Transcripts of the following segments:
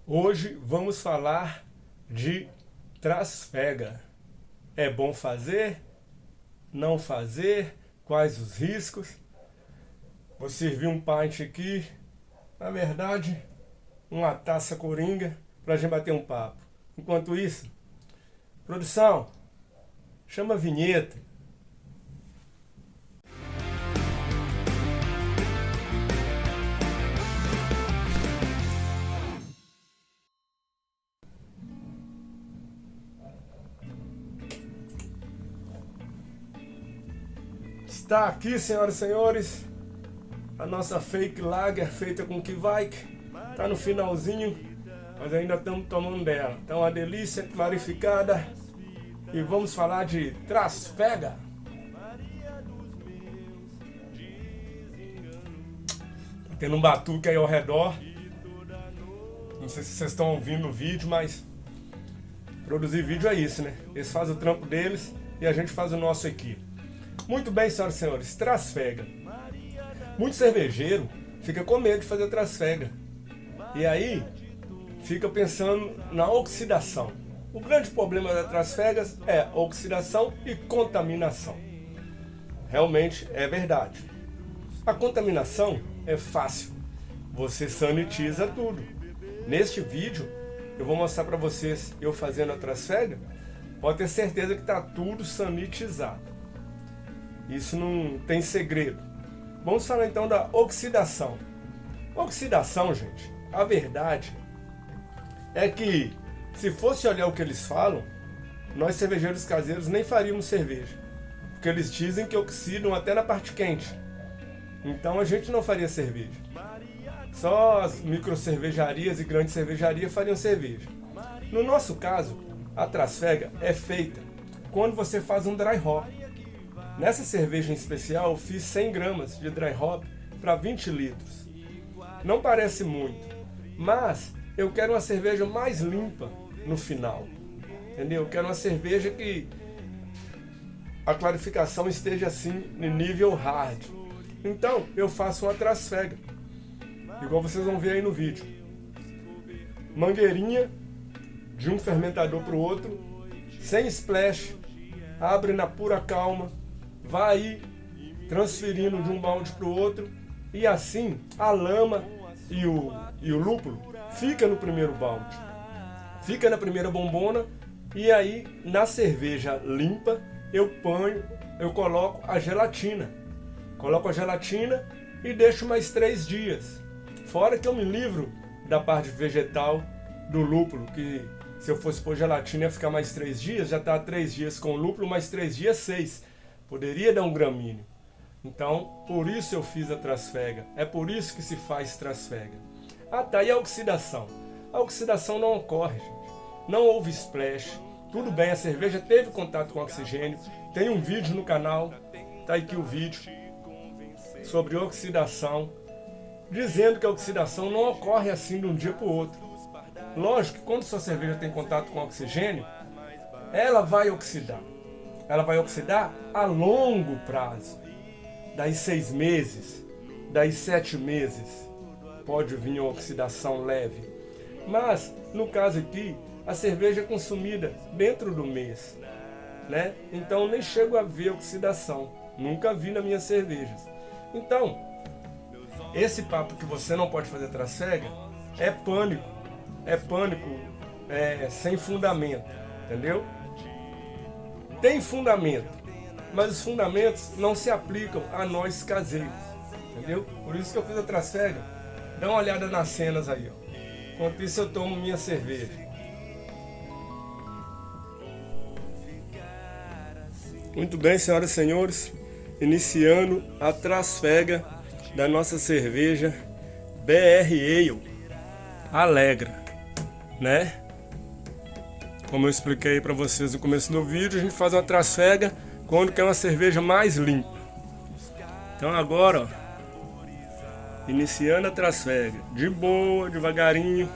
Hoje vamos falar de trasfega. É bom fazer? Não fazer? Quais os riscos? Vou servir um pint aqui, na verdade, uma taça coringa para a gente bater um papo. Enquanto isso, produção, chama a vinheta. Está aqui, senhoras e senhores, a nossa fake lager feita com Kveik. Está no finalzinho, mas ainda estamos tomando dela. Então, uma delícia, clarificada. E vamos falar de trasfega. Tá tendo um batuque aí ao redor. Não sei se vocês estão ouvindo no vídeo, mas produzir vídeo é isso, né? Eles fazem o trampo deles e a gente faz o nosso aqui. Muito bem, senhoras e senhores, trasfega. Muito cervejeiro fica com medo de fazer trasfega. E aí, fica pensando na oxidação. O grande problema das trasfegas é oxidação e contaminação. Realmente é verdade. A contaminação é fácil. Você sanitiza tudo. Neste vídeo, eu vou mostrar para vocês eu fazendo a trasfega. Pode ter certeza que está tudo sanitizado. Isso não tem segredo. Vamos falar então da oxidação. Oxidação, gente, a verdade é que, se fosse olhar o que eles falam, nós cervejeiros caseiros nem faríamos cerveja. Porque eles dizem que oxidam até na parte quente. Então a gente não faria cerveja. Só as micro cervejarias e grandes cervejarias fariam cerveja. No nosso caso, a trasfega é feita quando você faz um dry hop. Nessa cerveja em especial, eu fiz 100 gramas de dry hop para 20 litros. Não parece muito, mas eu quero uma cerveja mais limpa no final. Entendeu? Eu quero uma cerveja que a clarificação esteja assim no nível hard. Então, eu faço uma trasfega, igual vocês vão ver aí no vídeo. Mangueirinha de um fermentador para o outro, sem splash, abre na pura calma. Vai transferindo de um balde para o outro e assim a lama e o lúpulo fica no primeiro balde, fica na primeira bombona e aí na cerveja limpa eu coloco a gelatina, e deixo mais 3 dias. Fora que eu me livro da parte vegetal do lúpulo, que se eu fosse pôr gelatina ia ficar mais 3 dias, já está 3 dias com lúpulo, mais 3 dias 6. Poderia dar um gramíneo. Então, por isso eu fiz a trasfega. É por isso que se faz trasfega. Ah, tá. E a oxidação? A oxidação não ocorre, gente. Não houve splash. Tudo bem, a cerveja teve contato com oxigênio. Tem um vídeo no canal. Tá aqui o vídeo. Sobre oxidação. Dizendo que a oxidação não ocorre assim de um dia para o outro. Lógico que quando sua cerveja tem contato com oxigênio, ela vai oxidar. Ela vai oxidar a longo prazo. Daí 6 meses, daí 7 meses, pode vir uma oxidação leve. Mas, no caso aqui, a cerveja é consumida dentro do mês, né? Então nem chego a ver oxidação. Nunca vi nas minhas cervejas. Então, esse papo que você não pode fazer trasfega é pânico. É pânico sem fundamento, entendeu? Tem fundamento, mas os fundamentos não se aplicam a nós caseiros, entendeu? Por isso que eu fiz a trasfega. Dá uma olhada nas cenas aí, ó. Enquanto isso eu tomo minha cerveja. Muito bem, senhoras e senhores, iniciando a trasfega da nossa cerveja BR Ale Alegra, né? Como eu expliquei para vocês no começo do vídeo, a gente faz uma trasfega quando quer uma cerveja mais limpa. Então agora, ó, iniciando a trasfega, de boa, devagarinho.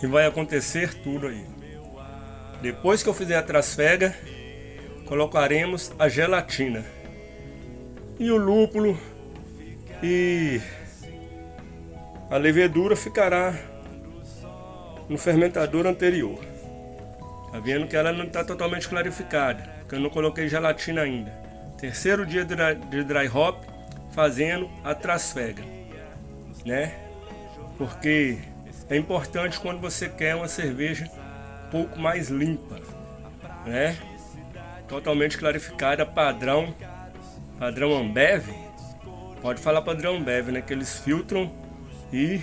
E vai acontecer tudo aí. Depois que eu fizer a trasfega, colocaremos a gelatina. E o lúpulo e a levedura ficará no fermentador anterior. Tá vendo que ela não está totalmente clarificada, porque eu não coloquei gelatina ainda. Terceiro dia de dry hop, fazendo a trasfega, né? Porque é importante quando você quer uma cerveja um pouco mais limpa, né? Totalmente clarificada, padrão Ambev. Pode falar padrão Ambev, né? Que eles filtram e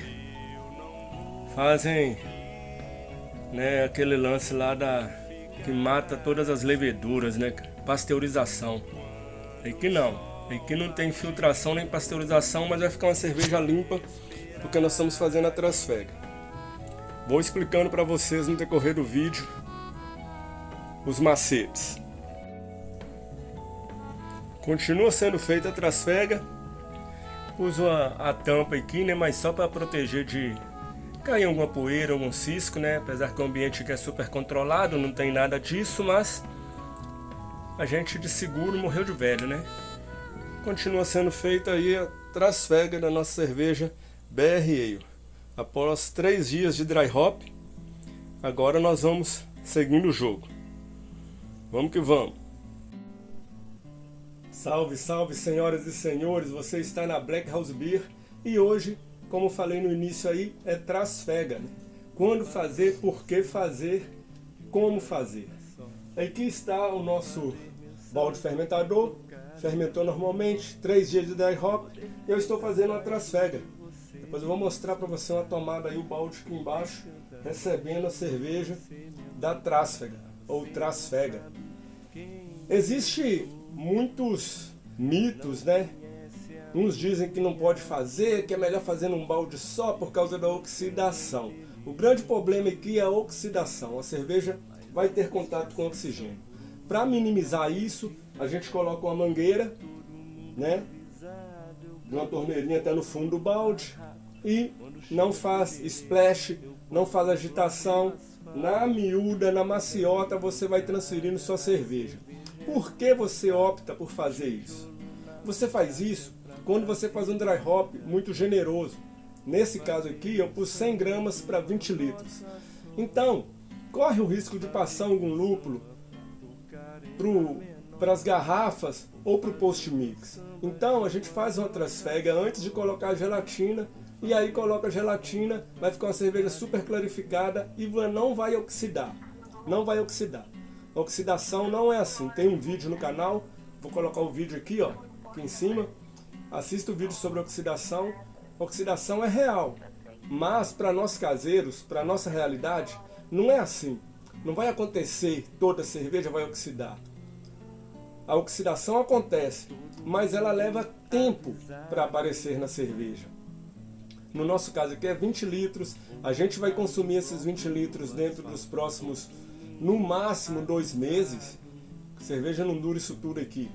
fazem, né, aquele lance lá que mata todas as leveduras, né? Pasteurização. Aqui não tem filtração nem pasteurização, mas vai ficar uma cerveja limpa, porque nós estamos fazendo a trasfega. Vou explicando para vocês no decorrer do vídeo os macetes. Continua sendo feita a trasfega. Uso a tampa aqui, né, mas só para proteger de cair alguma poeira, algum cisco, né? Apesar que o ambiente aqui é super controlado, não tem nada disso, mas a gente de seguro morreu de velho, né? Continua sendo feita aí a trasfega da nossa cerveja BR Ale. Após 3 dias de dry hop, agora nós vamos seguindo o jogo. Vamos que vamos. Salve, salve, senhoras e senhores, você está na Black House Beer e hoje, como falei no início aí, é trasfega, né? Quando fazer, por que fazer, como fazer. Aqui está o nosso balde fermentador, fermentou normalmente, 3 dias de dry hop, e eu estou fazendo uma trasfega. Depois eu vou mostrar para você uma tomada aí, o balde aqui embaixo, recebendo a cerveja da trasfega, ou trasfega. Existe muitos mitos, né? Uns dizem que não pode fazer, que é melhor fazer num balde só por causa da oxidação. O grande problema aqui é a oxidação. A cerveja vai ter contato com oxigênio. Para minimizar isso, a gente coloca uma mangueira, né? Uma torneirinha até no fundo do balde e não faz splash, não faz agitação. Na miúda, na maciota, você vai transferindo sua cerveja. Por que você opta por fazer isso? Você faz isso quando você faz um dry hop muito generoso. Nesse caso aqui, eu pus 100 gramas para 20 litros. Então, corre o risco de passar algum lúpulo para as garrafas ou para o post-mix. Então, a gente faz uma trasfega antes de colocar a gelatina. E aí coloca a gelatina, vai ficar uma cerveja super clarificada e não vai oxidar. Não vai oxidar. A oxidação não é assim. Tem um vídeo no canal, vou colocar o vídeo aqui, ó, aqui em cima. Assista o vídeo sobre oxidação. Oxidação é real, mas para nós caseiros, para nossa realidade, não é assim. Não vai acontecer, toda cerveja vai oxidar. A oxidação acontece, mas ela leva tempo para aparecer na cerveja. No nosso caso aqui é 20 litros, a gente vai consumir esses 20 litros dentro dos próximos, no máximo, 2 meses. A cerveja não dura isso tudo aqui.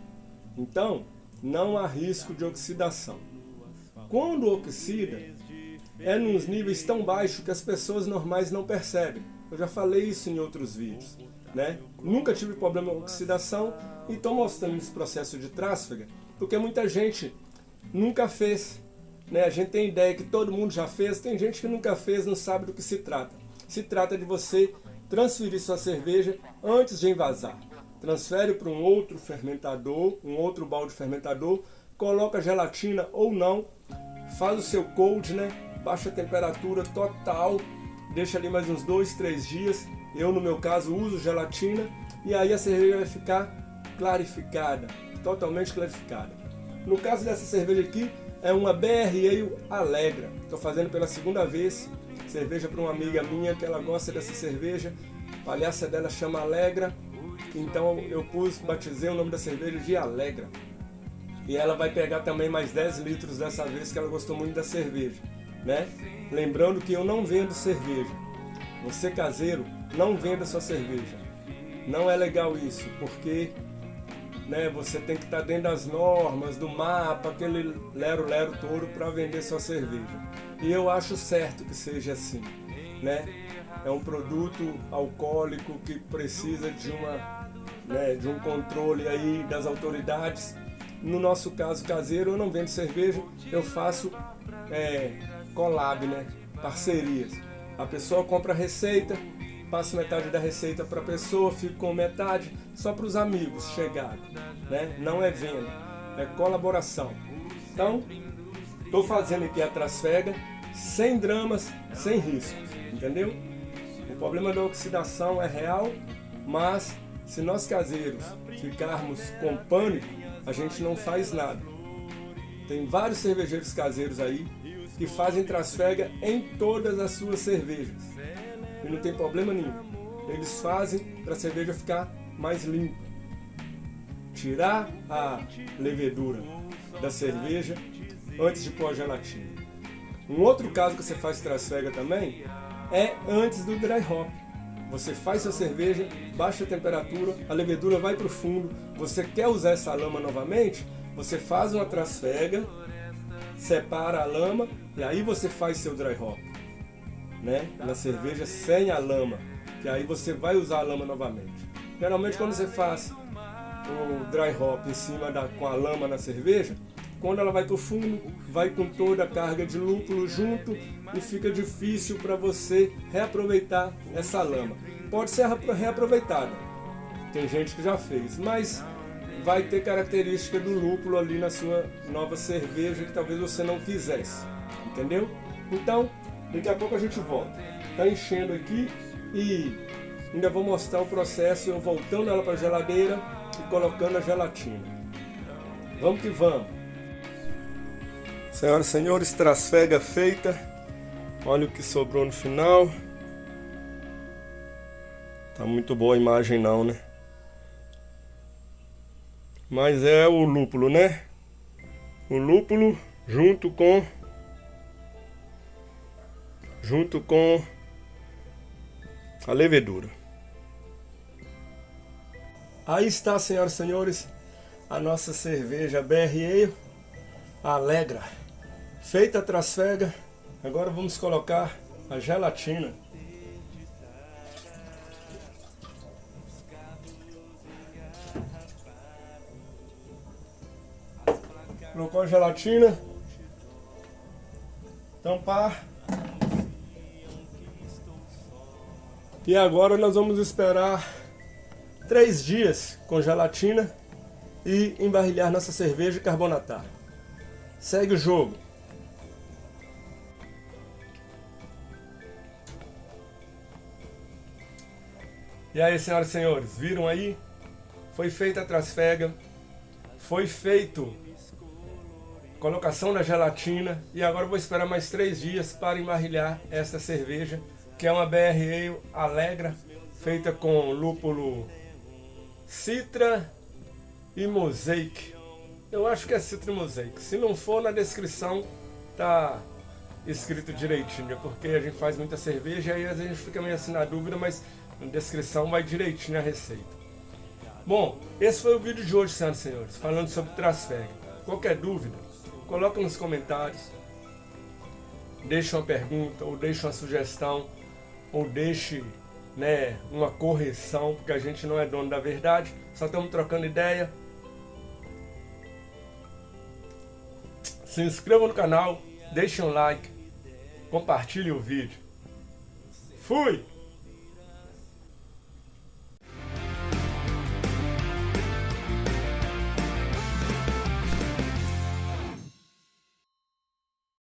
Então, não há risco de oxidação. Quando oxida, é nos níveis tão baixos que as pessoas normais não percebem. Eu já falei isso em outros vídeos, né? Nunca tive problema com oxidação e estou mostrando esse processo de trasfega porque muita gente nunca fez. Né? A gente tem ideia que todo mundo já fez, tem gente que nunca fez, não sabe do que se trata. Se trata de você transferir sua cerveja antes de envasar. Transfere para um outro fermentador, um outro balde fermentador, coloca gelatina ou não, faz o seu cold, né? Baixa a temperatura total, deixa ali mais uns 2, 3 dias. Eu, no meu caso, uso gelatina e aí a cerveja vai ficar clarificada, totalmente clarificada. No caso dessa cerveja aqui, é uma BR Ale Alegra. Estou fazendo pela segunda vez. Cerveja para uma amiga minha que ela gosta dessa cerveja. A palhaça dela chama Alegra. Então eu batizei o nome da cerveja de Alegra. E ela vai pegar também mais 10 litros dessa vez, que ela gostou muito da cerveja, né? Lembrando que eu não vendo cerveja. Você caseiro, não venda sua cerveja. Não é legal isso, porque né, você tem que estar dentro das normas, do mapa, aquele lero-lero todo para vender sua cerveja. E eu acho certo que seja assim, né? É um produto alcoólico que precisa de um controle aí das autoridades. No nosso caso caseiro, eu não vendo cerveja, eu faço collab, né? Parcerias. A pessoa compra a receita, passa metade da receita para a pessoa, fica com metade só para os amigos chegarem, né? Não é venda, é colaboração. Então, estou fazendo aqui a Trasfega sem dramas, sem riscos, entendeu? O problema da oxidação é real, mas se nós caseiros ficarmos com pânico, a gente não faz nada. Tem vários cervejeiros caseiros aí que fazem Trasfega em todas as suas cervejas. E não tem problema nenhum. Eles fazem para a cerveja ficar mais limpa. Tirar a levedura da cerveja antes de pôr a gelatina. Um outro caso que você faz Trasfega também é antes do dry hop. Você faz sua cerveja, baixa a temperatura, a levedura vai para o fundo, você quer usar essa lama novamente, você faz uma Trasfega, separa a lama e aí você faz seu dry hop, né? Na cerveja sem a lama, que aí você vai usar a lama novamente. Geralmente quando você faz o dry hop em cima com a lama na cerveja, quando ela vai para o fundo, vai com toda a carga de lúpulo junto e fica difícil para você reaproveitar essa lama. Pode ser reaproveitada, tem gente que já fez, mas vai ter característica do lúpulo ali na sua nova cerveja que talvez você não quisesse, entendeu? Então, daqui a pouco a gente volta. Tá enchendo aqui e ainda vou mostrar o processo, eu voltando ela para a geladeira e colocando a gelatina. Vamos que vamos! Senhoras e senhores, Trasfega feita. Olha o que sobrou no final. Tá muito boa a imagem não, né? Mas é o lúpulo, né? O lúpulo junto com a levedura. Aí está, senhoras e senhores, a nossa cerveja BR Alegra, feita a Trasfega. Agora vamos colocar a gelatina. Colocou a gelatina, tampar. E agora nós vamos esperar 3 dias com gelatina e embarrilhar nossa cerveja e carbonatar. Segue o jogo. E aí, senhoras e senhores, viram aí? Foi feita a Trasfega, foi feito colocação da gelatina e agora eu vou esperar mais 3 dias para embarrilhar essa cerveja, que é uma BR Alegra, feita com lúpulo Citra e Mosaic. Eu acho que é Citra e Mosaic. Se não for, na descrição tá escrito direitinho, porque a gente faz muita cerveja e aí às vezes a gente fica meio assim na dúvida, mas na descrição vai direitinho a receita. Bom, esse foi o vídeo de hoje, senhoras e senhores, falando sobre Trasfega. Qualquer dúvida, coloca nos comentários, deixe uma pergunta, ou deixe uma sugestão, ou deixe, né, uma correção, porque a gente não é dono da verdade, só estamos trocando ideia. Se inscreva no canal, deixe um like, compartilhe o vídeo. Fui!